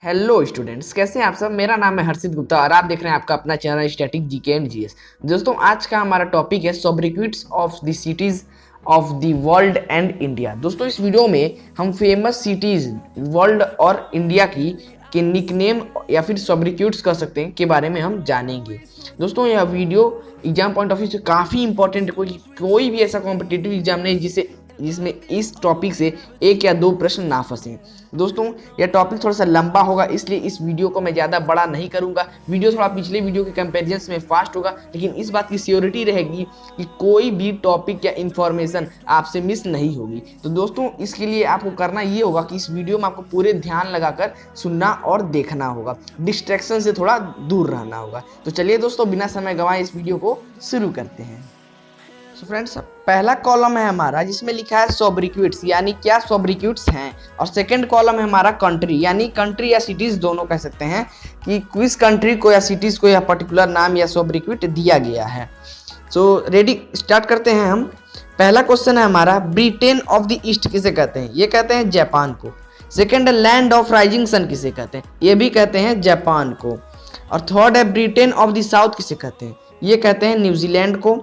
Hello students, कैसे हैं आप सब। मेरा नाम है हर्षित गुप्ता और आप देख रहे हैं आपका अपना channel static GK and GS. दोस्तों, आज का हमारा टॉपिक है sobriquets of the cities of the world and India. दोस्तों, इस वीडियो में हम फेमस सिटीज वर्ल्ड और इंडिया की के निकनेम या फिर सोब्रिक्विट्स कह सकते हैं के बारे में हम जानेंगे। दोस्तों, यह video exam point of view से काफ़ी इंपॉर्टेंट है, कोई भी ऐसा कॉम्पिटिटिव एग्जाम नहीं जिसमें इस टॉपिक से एक या दो प्रश्न ना फंसे। दोस्तों, यह टॉपिक थोड़ा सा लंबा होगा, इसलिए इस वीडियो को मैं ज़्यादा बड़ा नहीं करूंगा। वीडियो थोड़ा पिछले वीडियो के कंपैरिजन में फास्ट होगा, लेकिन इस बात की श्योरिटी रहेगी कि कोई भी टॉपिक या इन्फॉर्मेशन आपसे मिस नहीं होगी। तो दोस्तों, इसके लिए आपको करना ये होगा कि इस वीडियो में आपको पूरे ध्यान लगाकर सुनना और देखना होगा, डिस्ट्रैक्शन से थोड़ा दूर रहना होगा। तो चलिए दोस्तों, बिना समय गंवाए इस वीडियो को शुरू करते हैं। तो फ्रेंड्स, पहला कॉलम है हमारा जिसमें लिखा है सोब्रिक्विट्स, यानी क्या सोब्रिक्विट्स हैं। और सेकंड कॉलम है हमारा कंट्री, यानी कंट्री या सिटीज दोनों कह सकते हैं कि किस कंट्री को या सिटीज को यह पर्टिकुलर नाम या सोब्रिक्विट दिया गया है। सो रेडी, स्टार्ट करते हैं हम। पहला क्वेश्चन है हमारा, ब्रिटेन ऑफ द ईस्ट किसे कहते हैं। ये कहते हैं जापान को। सेकेंड है लैंड ऑफ राइजिंग सन किसे कहते हैं। ये भी कहते हैं जापान को। और थर्ड है ब्रिटेन ऑफ द साउथ किसे कहते हैं। ये कहते हैं न्यूजीलैंड को।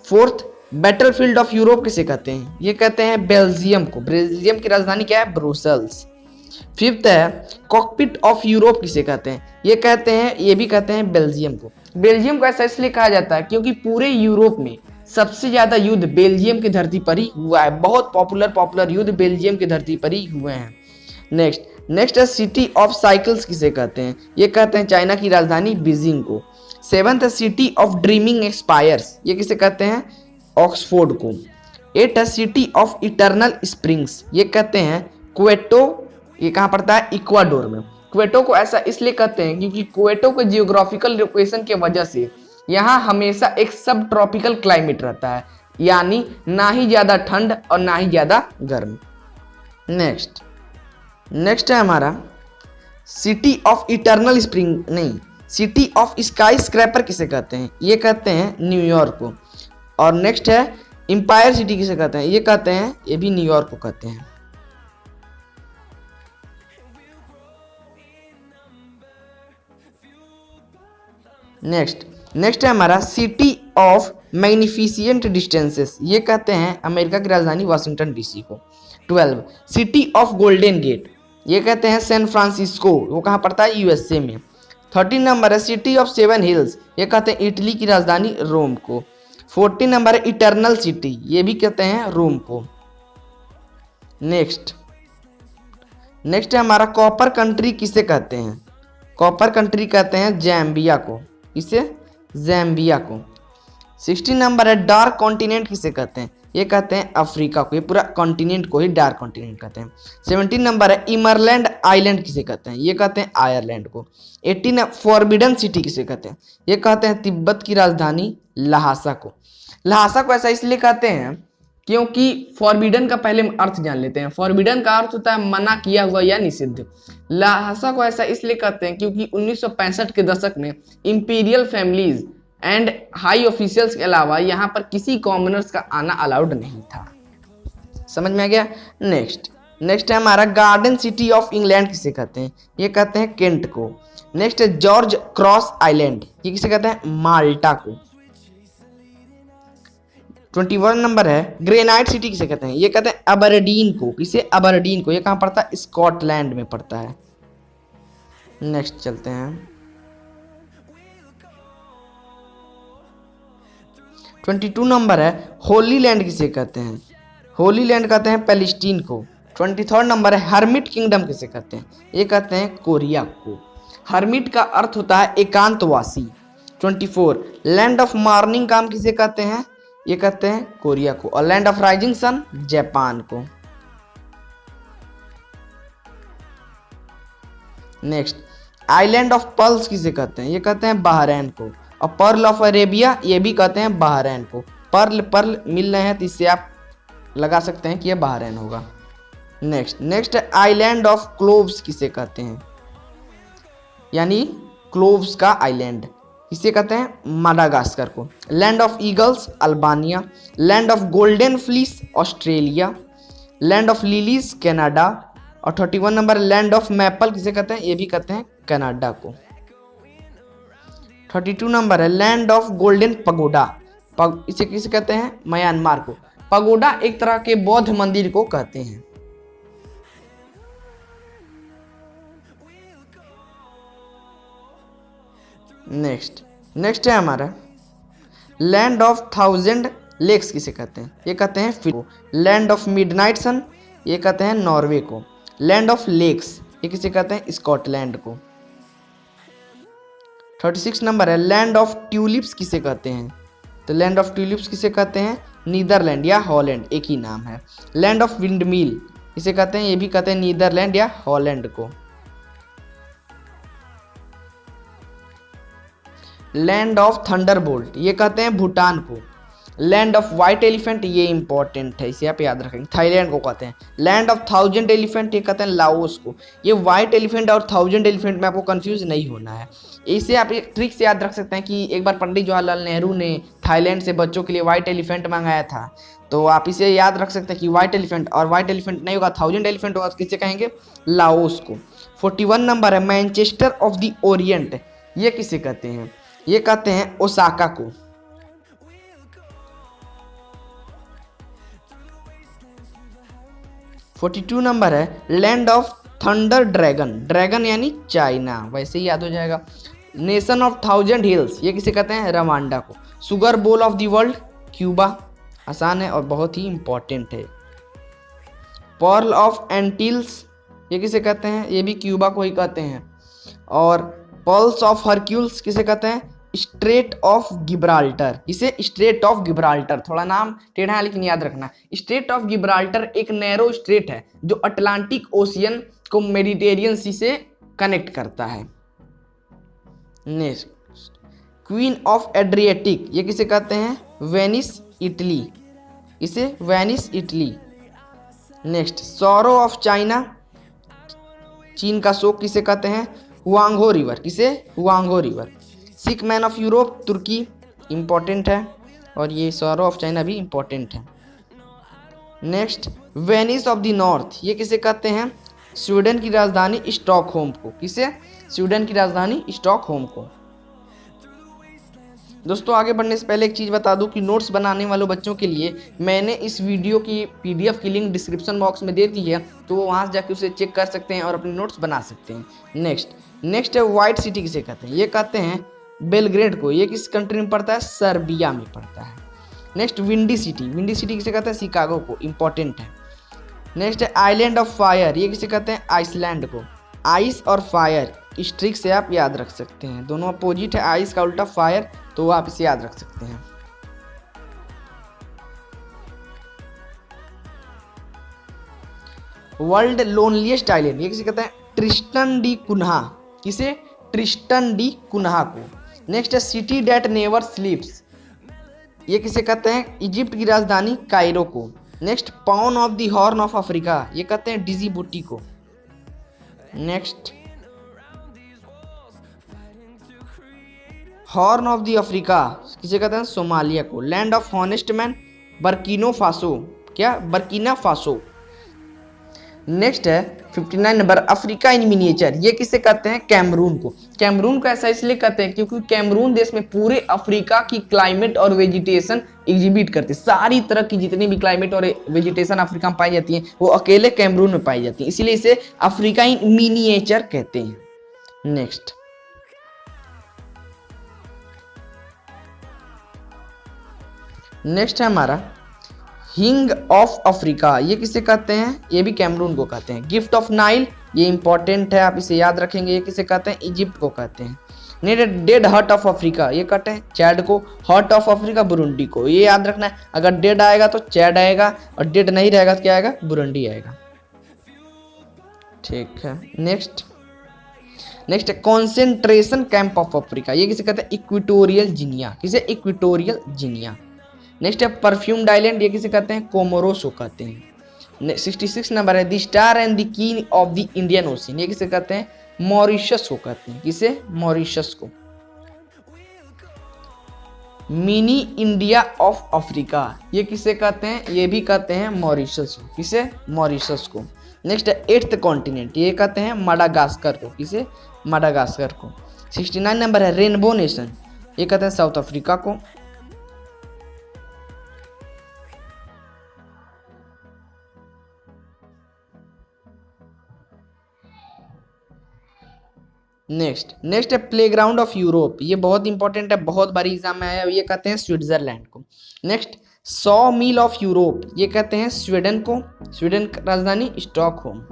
फोर्थ, बैटलफील्ड ऑफ यूरोप किसे कहते हैं। ये कहते हैं बेल्जियम को। बेल्जियम की राजधानी क्या है, ब्रुसेल्स। फिफ्थ है कॉकपिट ऑफ यूरोप किसे कहते हैं। ये भी कहते हैं बेल्जियम को। बेल्जियम को ऐसा इसलिए कहा जाता है क्योंकि पूरे यूरोप में सबसे ज्यादा युद्ध बेल्जियम की धरती पर ही हुआ है। बहुत पॉपुलर युद्ध बेल्जियम की धरती पर ही हुए हैं। नेक्स्ट है सिटी ऑफ साइकिल्स किसे कहते हैं। ये कहते हैं चाइना की राजधानी बीजिंग को। सेवंथ है सिटी ऑफ ड्रीमिंग एक्सपायर्स, ये किसे कहते हैं, ऑक्सफोर्ड को। 8 है सिटी ऑफ इटर्नल स्प्रिंग्स, ये कहते हैं क्वेटो। ये कहाँ पड़ता है, इक्वाडोर में। क्वेटो को ऐसा इसलिए कहते हैं क्योंकि क्वेटो के जियोग्राफिकल लोकेशन की वजह से यहाँ हमेशा एक सब ट्रॉपिकल क्लाइमेट रहता है, यानी ना ही ज्यादा ठंड और ना ही ज्यादा गर्म। नेक्स्ट है हमारा सिटी ऑफ इटर्नल स्प्रिंग नहीं, सिटी ऑफ स्काई स्क्रैपर किसे कहते हैं। ये कहते हैं न्यूयॉर्क को। और नेक्स्ट है एम्पायर सिटी किसे कहते हैं। ये भी न्यूयॉर्क को कहते हैं। नेक्स्ट है हमारा सिटी ऑफ मैग्निफिशिएंट डिस्टेंसेस, ये कहते हैं अमेरिका की राजधानी वाशिंगटन डीसी को। 12 सिटी ऑफ गोल्डन गेट, ये कहते हैं सैन फ्रांसिस्को, वो कहाँ पड़ता है, यूएसए में। 13 नंबर है सिटी ऑफ सेवन हिल्स, ये कहते हैं इटली की राजधानी रोम को। 14 नंबर है इटर्नल सिटी, ये भी कहते हैं रोम को। नेक्स्ट है हमारा कॉपर कंट्री किसे कहते हैं। कॉपर कंट्री कहते हैं जैम्बिया को। इसे जैम्बिया को। 16 नंबर है डार्क कॉन्टिनेंट किसे कहते हैं। ये कहते हैं अफ्रीका को। ये पूरा कॉन्टिनेंट को ही डार्क कॉन्टिनेंट कहते हैं। 17 नंबर है इमरलैंड आइलैंड किसे कहते हैं। ये कहते हैं आयरलैंड को। 18 है फॉरबिडन सिटी किसे कहते हैं। ये कहते हैं तिब्बत की राजधानी लहासा को। लहासा को ऐसा इसलिए कहते हैं क्योंकि फॉरबिडन का पहले अर्थ जान लेते हैं। फॉरबिडन का अर्थ होता है मना किया हुआ या निषिद्ध। लहासा को ऐसा इसलिए कहते हैं क्योंकि 1965 के दशक में imperial families and high officials के अलावा यहाँ पर किसी कॉमनर्स का आना अलाउड नहीं था। समझ में आ गया। नेक्स्ट है हमारा गार्डन सिटी ऑफ इंग्लैंड किसे कहते हैं। ये कहते हैं केंट को। नेक्स्ट है जॉर्ज क्रॉस आइलैंड, ये किसे कहते हैं, माल्टा को। 21 नंबर है ग्रेनाइट सिटी किसे कहते हैं। ये कहते हैं अबरडीन को। किसे, अबरडीन को। ये कहाँ पड़ता है, स्कॉटलैंड में पड़ता है। नेक्स्ट चलते हैं। 22 नंबर है होली लैंड किसे कहते हैं। होली लैंड कहते हैं पैलेस्टीन को। 23 नंबर है हर्मिट किंगडम किसे कहते हैं। ये कहते हैं कोरिया को। हर्मिट का अर्थ होता है एकांतवासी। 24 लैंड ऑफ मॉर्निंग काम किसे कहते हैं। ये कहते हैं कोरिया को। और land of rising sun Japan को। नेक्स्ट आइलैंड ऑफ पर्ल्स किसे कहते हैं। ये कहते हैं बहरैन को। और पर्ल ऑफ अरेबिया, ये भी कहते हैं बहरैन को। पर्ल मिल रहे हैं तो इससे आप लगा सकते हैं कि ये बहरैन होगा। नेक्स्ट आइलैंड ऑफ क्लोव्स किसे कहते हैं, यानी क्लोव्स का आइलैंड, इसे कहते हैं माडागास्कर को। Land of eagles Albania. Land of golden fleece Australia. Land of lilies Canada. और 31 नंबर लैंड ऑफ मैपल किसे कहते हैं, ये भी कहते हैं कनाडा को। 32 नंबर है लैंड ऑफ गोल्डन पगोडा, इसे किसे कहते हैं, म्यांमार को। पगोडा एक तरह के बौद्ध मंदिर को कहते हैं। नेक्स्ट है हमारा लैंड ऑफ 1000 लेक्स किसे कहते हैं, ये कहते हैं फिनलैंड। लैंड ऑफ मिडनाइट सन ये कहते हैं नॉर्वे को। लैंड ऑफ लेक्स ये किसे कहते हैं, स्कॉटलैंड को। 36 नंबर है लैंड ऑफ ट्यूलिप्स किसे कहते हैं, तो लैंड ऑफ ट्यूलिप्स किसे कहते हैं, नीदरलैंड या हॉलैंड, एक ही नाम है। लैंड ऑफ विंडमिल इसे कहते हैं, ये भी कहते हैं नीदरलैंड या हॉलैंड को। लैंड ऑफ थंडरबोल्ट ये कहते हैं भूटान को। लैंड ऑफ व्हाइट एलिफेंट ये इंपॉर्टेंट है, इसे आप याद रखेंगे, थाईलैंड को कहते हैं। लैंड ऑफ 1000 एलिफेंट ये कहते हैं लाओस को। ये व्हाइट एलिफेंट और 1000 एलिफेंट में आपको कंफ्यूज नहीं होना है, इसे आप एक ट्रिक से याद रख सकते हैं कि एक बार पंडित जवाहरलाल नेहरू ने थाईलैंड से बच्चों के लिए व्हाइट एलिफेंट मंगाया था, तो आप इसे याद रख सकते हैं कि व्हाइट एलिफेंट, और व्हाइट एलिफेंट नहीं होगा 1000 एलिफेंट होगा, किसे कहेंगे, लाओस को। 41 नंबर है मैनचेस्टर ऑफ द ओरिएंट ये किसे कहते हैं, ये कहते हैं ओसाका को। (42) नंबर है land of thunder dragon, dragon यानी चाइना, वैसे ही याद हो जाएगा। नेशन ऑफ 1000 हिल्स ये किसे कहते हैं, रवांडा को। Sugar bowl of the world Cuba, आसान है और बहुत ही इंपॉर्टेंट है। पर्ल ऑफ एंटिल्स ये किसे कहते हैं, ये भी क्यूबा को ही कहते हैं। और पर्ल्स ऑफ हरक्यूल्स किसे कहते हैं, स्ट्रेट ऑफ गिब्राल्टर, इसे स्ट्रेट ऑफ गिब्राल्टर, थोड़ा नाम टेढ़ा है लेकिन याद रखना। स्ट्रेट ऑफ गिब्राल्टर एक नैरो स्ट्रेट है जो अटलांटिक ओशियन को मेडिटेरियन सी से कनेक्ट करता है। नेक्स्ट क्वीन ऑफ एड्रिएटिक ये किसे कहते हैं, वेनिस इटली, इसे Venice Italy. Next sorrow of China, चीन का शोक किसे कहते हैं, हुआंगहो रिवर, किसे, Huang Ho river. Sick man of Europe तुर्की इंपॉर्टेंट है, और ये सॉरो ऑफ चाइना भी इंपॉर्टेंट है। Next Venice of the north ये किसे कहते हैं, स्वीडन की राजधानी स्टॉकहोम को, किसे, स्वीडन की राजधानी स्टॉकहोम को। दोस्तों आगे बढ़ने से पहले एक चीज़ बता दूं कि नोट्स बनाने वालों बच्चों के लिए मैंने इस वीडियो की PDF की लिंक डिस्क्रिप्शन बॉक्स में दे दी है, तो वो वहाँ से जाके उसे चेक कर सकते हैं और अपने नोट्स बना सकते हैं। नेक्स्ट है व्हाइट सिटी किसे कहते हैं, ये कहते हैं बेलग्रेड को, ये किस कंट्री में पड़ता है, सर्बिया में पड़ता है। नेक्स्ट विंडी सिटी किसे कहते हैं, शिकागो को, इंपॉर्टेंट है। नेक्स्ट है आइलैंड ऑफ फायर ये किसे कहते हैं, आइसलैंड को। आइस और फायर इस ट्रिक से आप याद रख सकते हैं, दोनों अपोजिट है, आइस का उल्टा फायर, तो आप इसे याद रख सकते हैं। वर्ल्ड लोनलीएस्ट आइलैंड ये किसे कहते हैं, ट्रिस्टन डी कुन्हा, किसे, ट्रिस्टन डी कुन्हा को। नेक्स्ट है सिटी डेट नेवर स्लीप्स ये किसे कहते हैं, इजिप्ट की राजधानी कायरो को। Next pawn of the Horn of Africa ये कहते हैं डिजिबूटी को। Next Horn of the Africa किसे कहते हैं, सोमालिया को। Land of honest man Burkina Faso, क्या, बर्किना फासो। नेक्स्ट है 59 नंबर अफ्रीका इन मिनिएचर ये किसे कहते हैं, कैमरून को। कैमरून को ऐसा इसलिए कहते हैं क्योंकि कैमरून देश में पूरे अफ्रीका की क्लाइमेट और वेजिटेशन एग्जिबिट करते हैं, सारी तरह की जितनी भी क्लाइमेट और वेजिटेशन अफ्रीका में पाई जाती है वो अकेले कैमरून में पाई जाती है, इसीलिए इसे अफ्रीका इन मिनिएचर कहते हैं। नेक्स्ट है हमारा हिंग ऑफ अफ्रीका ये किसे कहते हैं, ये भी कैमरून को कहते हैं। गिफ्ट ऑफ नाइल ये इंपॉर्टेंट है, आप इसे याद रखेंगे, ये किसे कहते हैं, इजिप्ट को कहते हैं। डेड हार्ट ऑफ अफ्रीका ये कहते हैं चैड को। हार्ट ऑफ अफ्रीका बुरुंडी को, ये याद रखना है, अगर डेड आएगा तो चैड आएगा और डेड नहीं रहेगा तो क्या आएगा, बुरुंडी आएगा, ठीक है। नेक्स्ट है कॉन्सेंट्रेशन कैंप ऑफ अफ्रीका ये किसे कहते हैं, इक्वेटोरियल जिनिया, किसे, इक्वेटोरियल जिनिया। नेक्स्ट है परफ्यूम्ड आइलैंड ये किसे कहते हैं, कोमोरोस को कहते हैं। 66 नंबर है the star and the king of the Indian ocean ये किसे कहते हैं, मॉरिशस को कहते हैं, किसे, मॉरिशस को। मिनी इंडिया ऑफ अफ्रीका ये किसे कहते हैं, ये भी कहते हैं मॉरिशस को, किसे, मॉरिशस को। नेक्स्ट है एट्थ कॉन्टिनेंट, ये कहते हैं माडागास्कर को। किसे? माडागास्कर को। 69 नंबर है रेनबो नेशन, ये कहते हैं साउथ अफ्रीका को। नेक्स्ट है प्लेग्राउंड ऑफ यूरोप, ये बहुत इंपॉर्टेंट है, बहुत बारी एग्जाम में आया, ये कहते हैं स्विट्जरलैंड को। Next saw mill of Europe, ये कहते हैं स्वीडन को, स्वीडन राजधानी Stockholm.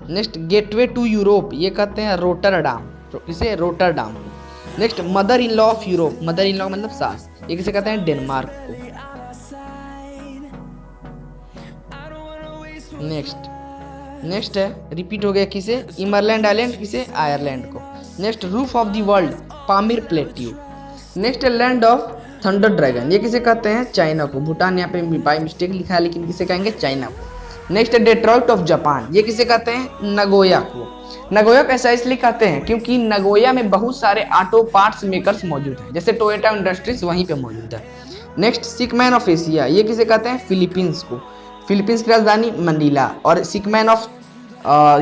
Next gateway to Europe, ये कहते हैं रोटरडाम, किसे? रोटरडाम को। Next mother in law of Europe, mother in law मतलब सास, ये किसे कहते हैं? डेनमार्क को। नेक्स्ट है रिपीट हो गया, किसे? इमरलैंड आइलैंड, किसे? आयरलैंड को। Next roof of the world, Pamir plateau. Next है लैंड ऑफ थंडर ड्रैगन, ये किसे कहते हैं? चाइना को। भूटान यहाँ पे बाई मिस्टेक लिखा है, लेकिन किसे कहेंगे? चाइना को। नेक्स्ट है डेट्रॉइट ऑफ जापान, ये किसे कहते हैं? नगोया को। नगोया कैसा इसलिए कहते हैं क्योंकि नगोया में बहुत सारे ऑटो पार्ट्स मेकर्स मौजूद हैं, जैसे टोयोटा इंडस्ट्रीज वहीं पे मौजूद है। Next sick man of Asia, ये किसे कहते हैं? फिलीपींस को। फिलीपींस की राजधानी मनीला। और सिक मैन ऑफ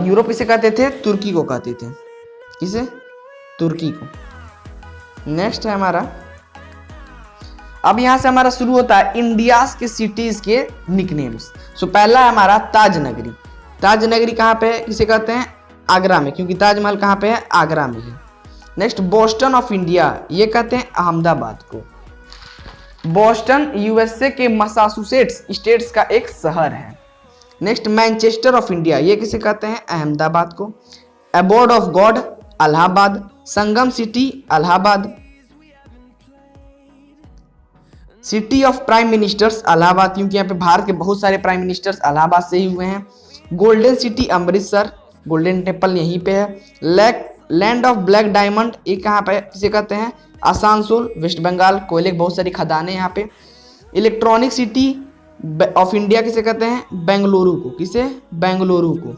यूरोप किसे कहते थे? तुर्की को कहते थे। किसे? तुर्की को। नेक्स्ट है हमारा, अब यहां से हमारा शुरू होता है इंडिया के सिटीज के निकनेम्स। सो पहला है हमारा ताज नगरी। ताज नगरी कहाँ पे है? किसे कहते हैं? आगरा में, क्योंकि ताजमहल कहाँ पे है? आगरा में है। नेक्स्ट बोस्टन ऑफ इंडिया, ये कहते हैं अहमदाबाद को। बोस्टन यूएसए के मैसाचुसेट्स स्टेट्स का एक शहर है। नेक्स्ट मैनचेस्टर ऑफ इंडिया, ये किसे कहते हैं? अहमदाबाद को। Abode of God, Allahabad. Sangam city, Allahabad. City of prime ministers, Allahabad, क्योंकि यहाँ पे भारत के बहुत सारे प्राइम मिनिस्टर्स इलाहाबाद से ही हुए हैं। Golden city, Amritsar, golden temple यहीं पे है। लैंड ऑफ ब्लैक डायमंड, ये कहाँ पे? किसे कहते हैं? आसानसोल, वेस्ट बंगाल, कोयले की बहुत सारी खदानें यहाँ पे। इलेक्ट्रॉनिक सिटी ऑफ इंडिया किसे कहते हैं? बेंगलुरु को। किसे? बेंगलुरु को।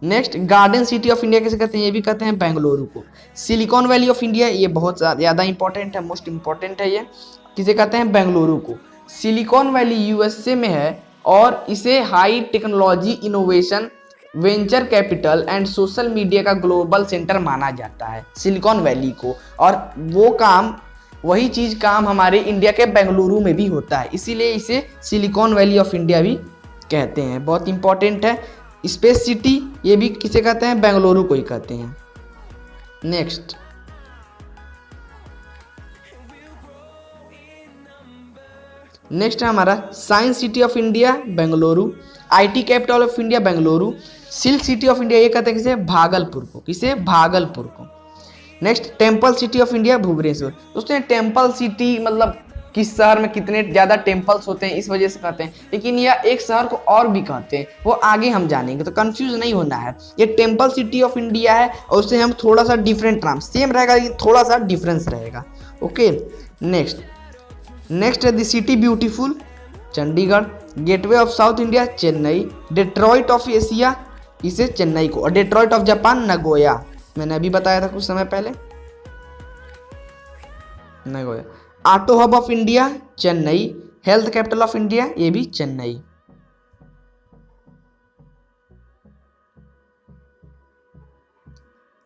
Next garden city of India किसे कहते हैं? ये भी कहते हैं बेंगलुरु को। सिलिकॉन वैली ऑफ इंडिया, ये बहुत ज़्यादा इंपॉर्टेंट है, मोस्ट इंपॉर्टेंट है, ये किसे कहते हैं? बेंगलुरु को। सिलिकॉन वैली यूएसए में है और इसे high technology, innovation, venture capital and social media का ग्लोबल सेंटर माना जाता है सिलिकॉन वैली को। और वही चीज़ काम हमारे इंडिया के बेंगलुरु में भी होता है, इसीलिए इसे सिलिकॉन वैली ऑफ इंडिया भी कहते हैं। बहुत इंपॉर्टेंट है। स्पेस सिटी, ये भी किसे कहते हैं? बेंगलुरु को ही कहते हैं। नेक्स्ट है हमारा science city of India, Bengaluru. IT capital of India, Bengaluru. Silk city of India, ये कहते हैं किसे? भागलपुर को। किसे? भागलपुर को। Next temple city of India, Bhubaneswar. दोस्तों टेम्पल सिटी मतलब किस शहर में कितने ज़्यादा टेम्पल्स होते हैं इस वजह से कहते हैं, लेकिन यह एक शहर को और भी कहते हैं, वो आगे हम जानेंगे, तो कंफ्यूज नहीं होना है। ये टेम्पल सिटी ऑफ इंडिया है और उससे हम थोड़ा सा डिफरेंट नाम, सेम रहेगा लेकिन थोड़ा सा डिफरेंस रहेगा। ओके। नेक्स्ट है the city beautiful, Chandigarh. Gateway of South India, Chennai. Detroit of Asia, इसे चेन्नई को। और डेट्रॉइट ऑफ जापान, नगोया, मैंने अभी बताया था कुछ समय पहले, Nagoya. Auto hub of India, Chennai. Health capital of India, ये भी चेन्नई।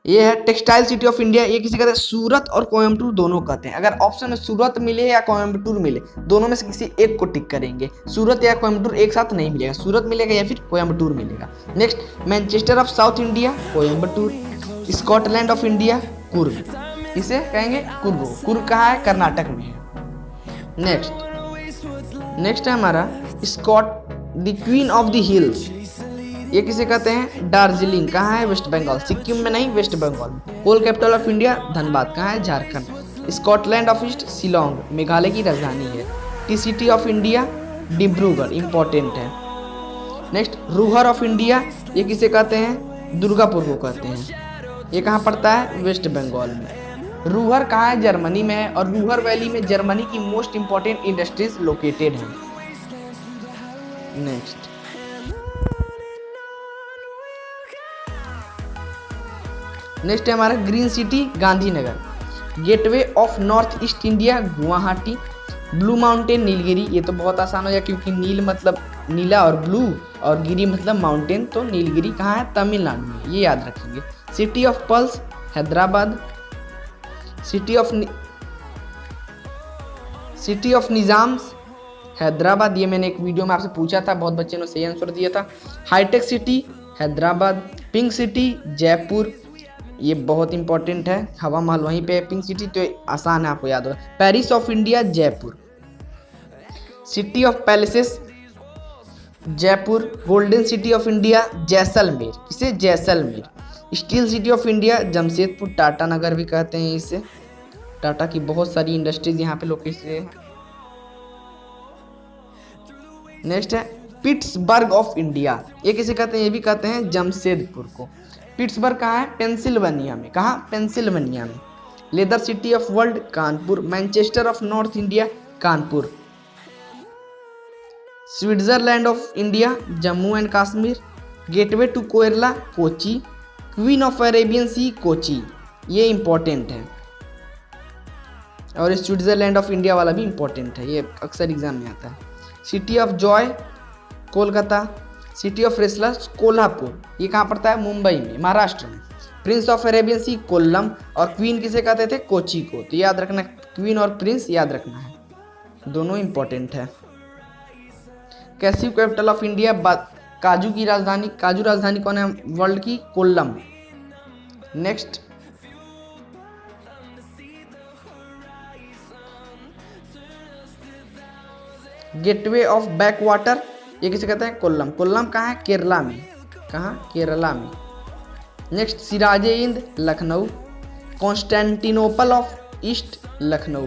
ये है टेक्सटाइल सिटी ऑफ इंडिया, ये किसी कहते हैं? सूरत और कोयम्बटूर दोनों कहते हैं। अगर ऑप्शन में सूरत मिले या कोयम्बटूर मिले, दोनों में से किसी एक को टिक करेंगे। सूरत या कोयम्बटूर एक साथ नहीं मिलेगा, सूरत मिलेगा या फिर कोयम्बटूर मिलेगा। Next Manchester of South India, Coimbatore. Scotland of India, Coorg, इसे कहेंगे कुर्ग। कुर्ग कहाँ है? कर्नाटक में है। नेक्स्ट है हमारा Scott the queen of the hills, ये किसे कहते हैं? दार्जिलिंग, कहाँ है? वेस्ट बंगाल। सिक्किम में नहीं, वेस्ट बंगाल में। कोल कैपिटल ऑफ इंडिया, धनबाद, कहाँ है? Jharkhand. Scotland of east, Shillong, Meghalaya की राजधानी है। T city of India, Dibrugarh, important है। नेक्स्ट रूहर ऑफ इंडिया, ये किसे कहते हैं? दुर्गापुर को कहते हैं। ये कहाँ पड़ता है? वेस्ट बंगाल में। रूहर कहाँ है? जर्मनी में है और रूहर वैली में जर्मनी की मोस्ट इंपॉर्टेंट इंडस्ट्रीज लोकेटेड हैं। नेक्स्ट है हमारा green city, Gandhinagar. Gateway of north east India, Guwahati. Blue mountain Nilgiri, ये तो बहुत आसान हो गया क्योंकि नील मतलब नीला और ब्लू और गिरी मतलब माउंटेन, तो नीलगिरी कहाँ है? तमिलनाडु में, ये याद रखेंगे। City of pearls Hyderabad. City of Nizams Hyderabad, ये मैंने एक वीडियो में आपसे पूछा था, बहुत बच्चे ने सही आंसर दिया था। Hitech city Hyderabad. Pink city Jaipur, ये बहुत इंपॉर्टेंट है, हवा महल वहीं पे है। पिंक सिटी तो आसान है, आपको याद होगा। Paris of India Jaipur. City of palaces Jaipur. Golden city of India Jaisalmer, इसे Jaisalmer. Steel city of India Jamshedpur, Tata Nagar भी कहते हैं इसे, टाटा की बहुत सारी इंडस्ट्रीज यहाँ पे लोकेटेड है। नेक्स्ट है पिट्सबर्ग ऑफ इंडिया, ये किसे कहते हैं? ये भी कहते हैं जमशेदपुर को। पिट्सबर्ग कहाँ है? पेंसिल्वेनिया में। कहाँ? पेंसिल्वेनिया में। Leather city of world Kanpur. Manchester of North India Kanpur. Switzerland of India Jammu and Kashmir. Gateway to Kerala Kochi. Queen of Arabian Sea Kochi, ये इंपॉर्टेंट है। और स्विट्जरलैंड ऑफ इंडिया वाला भी इंपॉर्टेंट है, ये अक्सर एग्जाम में आता है। City of Joy Kolkata. City of wrestlers Kolhapur, ये कहाँ पड़ता है? मुंबई में, महाराष्ट्र में। प्रिंस ऑफ अरेबियन सी कोल्लम। और क्वीन किसे कहते थे? कोची को। तो याद रखना, क्वीन और प्रिंस याद रखना है, दोनों इंपॉर्टेंट है। कैसिव कैपिटल ऑफ इंडिया काजू की राजधानी, काजू राजधानी कौन है वर्ल्ड की? Kollam. Next gateway of back water, ये किसे कहते हैं? कोल्लम। कोल्लम कहाँ है? केरला में। कहाँ? केरला में। नेक्स्ट सिराजे इंद Lucknow. Constantinople of east Lucknow.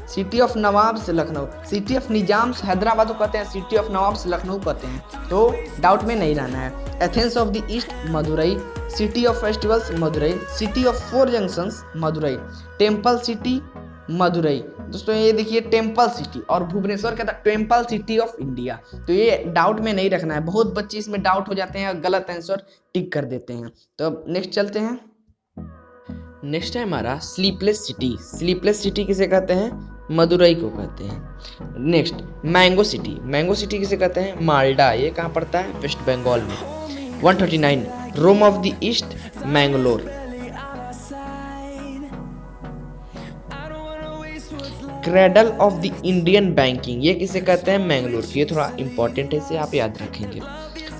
City of nawabs Lucknow. City of Nizams Hyderabad को कहते हैं, सिटी ऑफ नवाब्स लखनऊ कहते हैं, तो डाउट में नहीं रहना है। Athens of the east Madurai. City of festivals Madurai. City of four junctions Madurai. Temple city Madurai. दोस्तों ये देखिए टेम्पल सिटी, और भुवनेश्वर कहता है टेम्पल सिटी ऑफ इंडिया, तो ये डाउट में नहीं रखना है। बहुत बच्चे इसमें डाउट हो जाते हैं और गलत आंसर टिक कर देते हैं। तो अब नेक्स्ट चलते हैं। नेक्स्ट है हमारा स्लीपलेस सिटी। स्लीपलेस सिटी किसे कहते हैं? मदुरई को कहते हैं। Next mango city. Mango city किसे कहते हैं? माल्डा, ये कहाँ पड़ता है? वेस्ट बंगाल में। 139 Rome of the East Mangalore. Cradle of the Indian banking, ये किसे कहते हैं? मैंगलोर। ये थोड़ा इंपॉर्टेंट है, इसे आप याद रखेंगे।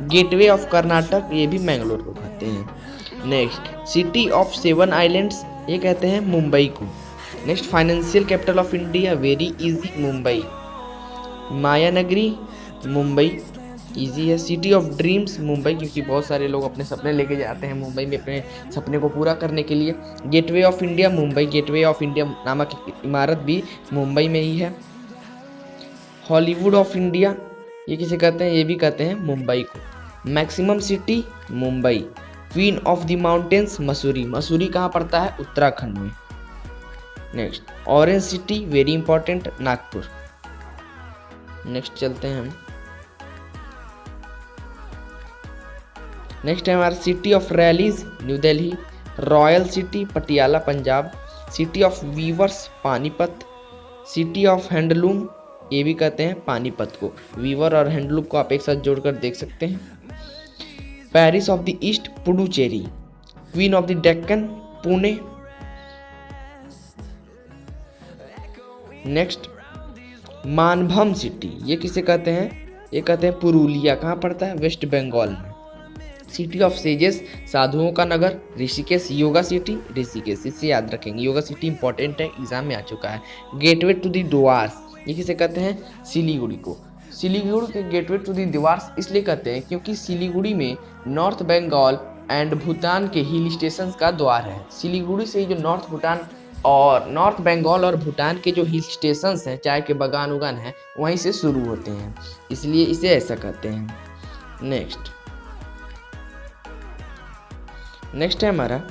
गेटवे ऑफ कर्नाटक, ये भी मैंगलोर को कहते हैं। Next city of seven islands, ये कहते हैं मुंबई को। Next financial capital of India very easy Mumbai. Mayanagari Mumbai, easy है। सिटी ऑफ ड्रीम्स मुंबई, क्योंकि बहुत सारे लोग अपने सपने लेके जाते हैं मुंबई में अपने सपने को पूरा करने के लिए। Gateway of India Mumbai, gateway of India नामक इमारत भी मुंबई में ही है। हॉलीवुड ऑफ इंडिया, ये किसे कहते हैं? ये भी कहते हैं मुंबई को। Maximum city Mumbai. Queen of the mountains Mussoorie, Mussoorie कहाँ पड़ता है? उत्तराखंड में। Next orange city very important Nagpur. Next चलते हैं हम। नेक्स्ट है हमारा city of rallies new Delhi. Royal city Patiala Punjab. City of viewers Panipat. City of handloom, ये भी कहते हैं पानीपत को। वीवर और हैंडलूम को आप एक साथ जोड़कर देख सकते हैं। Paris of the East Puducherry. Queen of the Deccan Pune. Next मानभम सिटी, ये किसे कहते हैं? ये कहते हैं पुरुलिया, कहाँ पड़ता है? वेस्ट बंगाल में। सिटी ऑफ सेजेस साधुओं का नगर ऋषिकेश। योगा सिटी ऋषिकेश, इसे याद रखेंगे, योगा सिटी इंपॉर्टेंट है, एग्जाम में आ चुका है। गेटवे टू द द्वार्स, ये किसे कहते हैं? सिलीगुड़ी को। सिलीगुड़ी के गेटवे टू द द्वार्स इसलिए कहते हैं क्योंकि सिलीगुड़ी में नॉर्थ बंगाल एंड भूटान के हिल स्टेशन का द्वार है। सिलीगुड़ी से ही जो नॉर्थ भूटान और नॉर्थ बंगाल और भूटान के जो हिल स्टेशन हैं, चाय के बागान उगान हैं, वहीं से शुरू होते हैं, इसलिए इसे ऐसा कहते हैं। नेक्स्ट है हमारा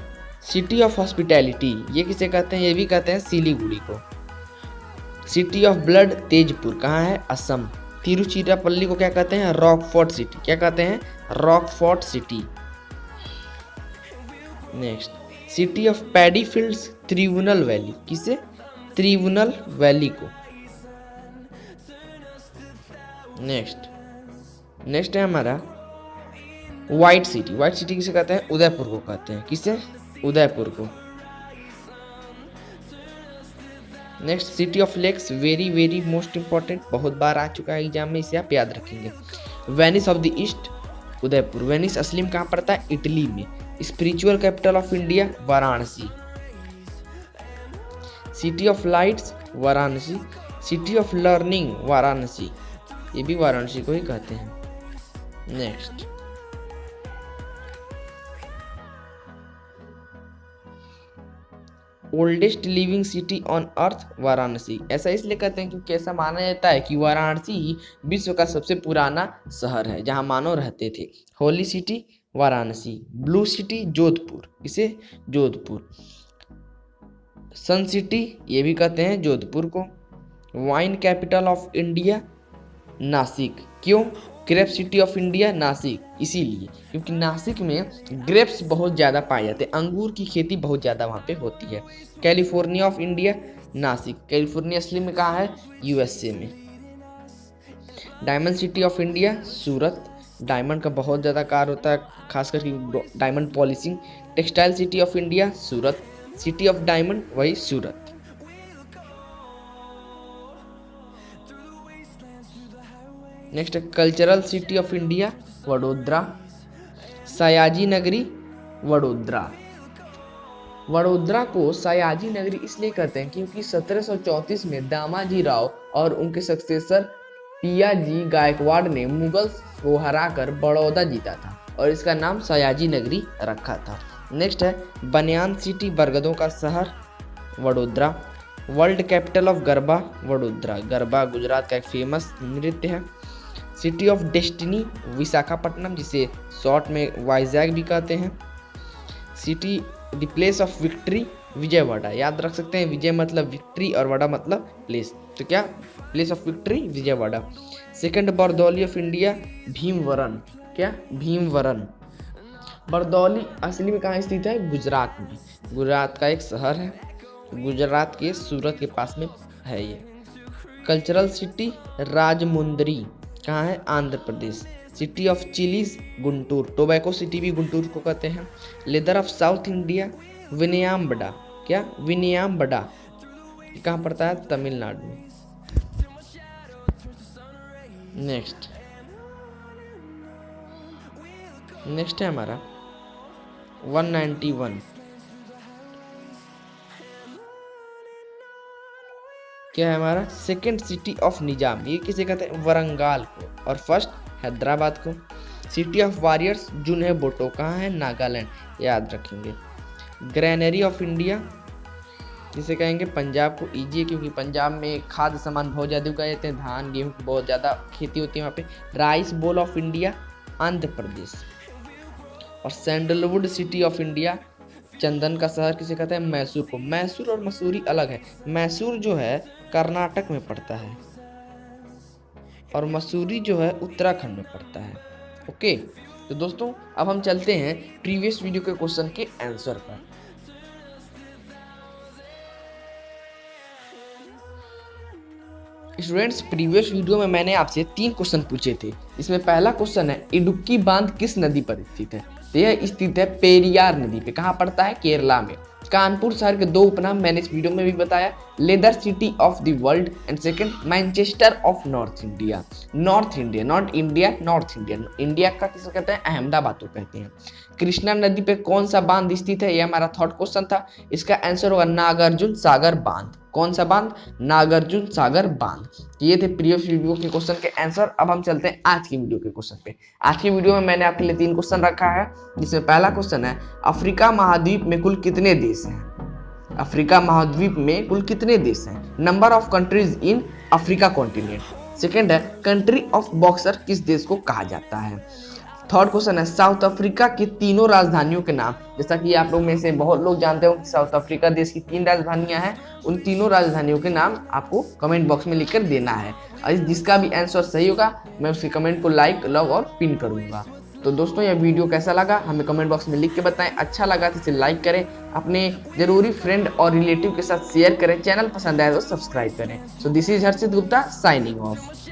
सिटी ऑफ हॉस्पिटैलिटी, ये किसे कहते हैं? ये भी कहते हैं सिलीगुड़ी को। सिटी ऑफ ब्लड तेजपुर, कहाँ है? असम। तिरुचिरापल्ली को क्या कहते हैं? Rockfort city. क्या कहते हैं? Rockfort city. Next city of paddy fields Tirunelveli, किसे? त्रिवुनल वैली को। नेक्स्ट है हमारा व्हाइट सिटी। व्हाइट सिटी किसे कहते हैं? उदयपुर को कहते हैं। किसे? उदयपुर को। Next city of lakes, very very most important, बहुत बार आ चुका है एग्जाम में, इसे आप याद रखेंगे। Venice of the east, Udaipur. Venice असली में कहाँ पड़ता है? इटली में। Spiritual capital of India, Varanasi. City of lights, Varanasi. City of learning, Varanasi, ये भी वाराणसी को ही कहते हैं। Next oldest living city on earth, Varanasi. ऐसा इसलिए कहते हैं क्योंकि ऐसा माना जाता है कि वाराणसी ही विश्व का सबसे पुराना शहर है जहां मानव रहते थे। Holy city, Varanasi. Blue city, Jodhpur. इसे जोधपुर। सन सिटी, ये भी कहते हैं जोधपुर को। Wine capital of India, Nashik. क्यों? Grape city of India, Nashik, इसीलिए क्योंकि नासिक में ग्रेप्स बहुत ज़्यादा पाए जाते हैं, अंगूर की खेती बहुत ज़्यादा वहाँ पे होती है। California of India, Nashik. California असली में कहाँ है? यूएसए में। Diamond city of India, Surat. Diamond का बहुत ज़्यादा कार्य होता है, खासकर diamond polishing. Textile city of India, Surat. City of diamond, वही Surat. Next cultural city of India, Vadodara. Sayaji Nagari, Vadodara. Vadodara को सयाजी नगरी इसलिए कहते हैं क्योंकि 1734 में दामाजी राव और उनके सक्सेसर पियाजी गायकवाड़ ने मुगल्स को हराकर बड़ौदा जीता था और इसका नाम सयाजी नगरी रखा था। नेक्स्ट है बनियान सिटी, बरगदों का शहर, Vadodara. World capital of garba, Vadodara. Garba Gujarat का एक फेमस नृत्य है। सिटी ऑफ डेस्टिनी, विशाखापट्टनम, जिसे शॉर्ट में वाइजैग भी कहते हैं। City the place of victory, Vijayawada. याद रख सकते हैं, विजय मतलब विक्ट्री और वाड़ा मतलब प्लेस, तो क्या place of victory, Vijayawada. Second Bardoli of India, Bhimavaram. क्या? भीमवरम। बरदौली असली में कहाँ स्थित है? गुजरात में। गुजरात का एक शहर है, गुजरात के सूरत के पास में है ये। कल्चरल सिटी, राजमुंदरी, कहाँ है? Andhra Pradesh. City of chillies, Guntur. Tobacco city भी गुंटूर को कहते हैं। Leather of South India, Vaniyambadi. क्या? विनयाम्बडा, कहाँ पड़ता है? तमिलनाडु में। नेक्स्ट है हमारा 191। क्या है हमारा? सेकंड सिटी ऑफ निजाम, ये किसे कहते हैं? वरंगाल को। और फर्स्ट हैदराबाद को। सिटी ऑफ वॉरियर्स, जुन्हे बोटो, कहाँ है? नागालैंड, याद रखेंगे। ग्रैनरी ऑफ इंडिया, जिसे कहेंगे पंजाब को। इजी है क्योंकि पंजाब में खाद्य सामान बहुत ज़्यादा उगाए जाते हैं, धान गेहूँ की बहुत ज़्यादा खेती होती है वहाँ पे। Rice bowl of India, Andhra Pradesh. और सैंडलवुड सिटी ऑफ इंडिया, चंदन का शहर किसे कहते हैं? मैसूर को। मैसूर और मसूरी अलग है, मैसूर जो है कर्नाटक में पड़ता है और मसूरी जो है उत्तराखंड में पड़ता है। ओके, तो दोस्तों अब हम चलते हैं प्रीवियस वीडियो के क्वेश्चन के आंसर पर। स्टूडेंट्स, प्रीवियस वीडियो में मैंने आपसे 3 क्वेश्चन पूछे थे। इसमें पहला क्वेश्चन है इडुक्की बांध किस नदी पर स्थित है? तो यह स्थित है पेरियार नदी पे। कहाँ पड़ता है? केरला में। कानपुर शहर के 2 उपनाम मैंने इस वीडियो में भी बताया, leather city of the world and second Manchester of North India. North India, not India, north India. India का किसे कहते हैं? अहमदाबाद को कहते हैं। कृष्णा नदी पे कौन सा बांध स्थित है? यह हमारा थर्ड क्वेश्चन था। इसका आंसर होगा नागार्जुन सागर बांध। कौन सा बांध? नागार्जुन सागर बांध। ये थे प्रीवियस वीडियो के क्वेश्चन के आंसर। अब हम चलते हैं आज की वीडियो के क्वेश्चन पे। आज की वीडियो में मैंने आपके लिए 3 क्वेश्चन रखा है, जिसमें पहला क्वेश्चन है अफ्रीका महाद्वीप में कुल कितने देश हैं? अफ्रीका महाद्वीप में कुल कितने देश हैं? Number of countries in Africa continent. Second है कंट्री ऑफ बॉक्सर किस देश को कहा जाता है? थर्ड क्वेश्चन है साउथ अफ्रीका की तीनों राजधानियों के नाम। जैसा कि आप लोग में से बहुत लोग जानते हो कि साउथ अफ्रीका देश की 3 राजधानियां हैं, उन तीनों राजधानियों के नाम आपको कमेंट बॉक्स में लिखकर देना है। और जिसका भी आंसर सही होगा मैं उसके कमेंट को लाइक, लव और पिन करूंगा। तो दोस्तों यह वीडियो कैसा लगा हमें कमेंट बॉक्स में लिख के बताएं। अच्छा लगा तो इसे लाइक करें, अपने जरूरी फ्रेंड और रिलेटिव के साथ शेयर करें, चैनल पसंद आए तो सब्सक्राइब करें। So this is Harshit Gupta signing off.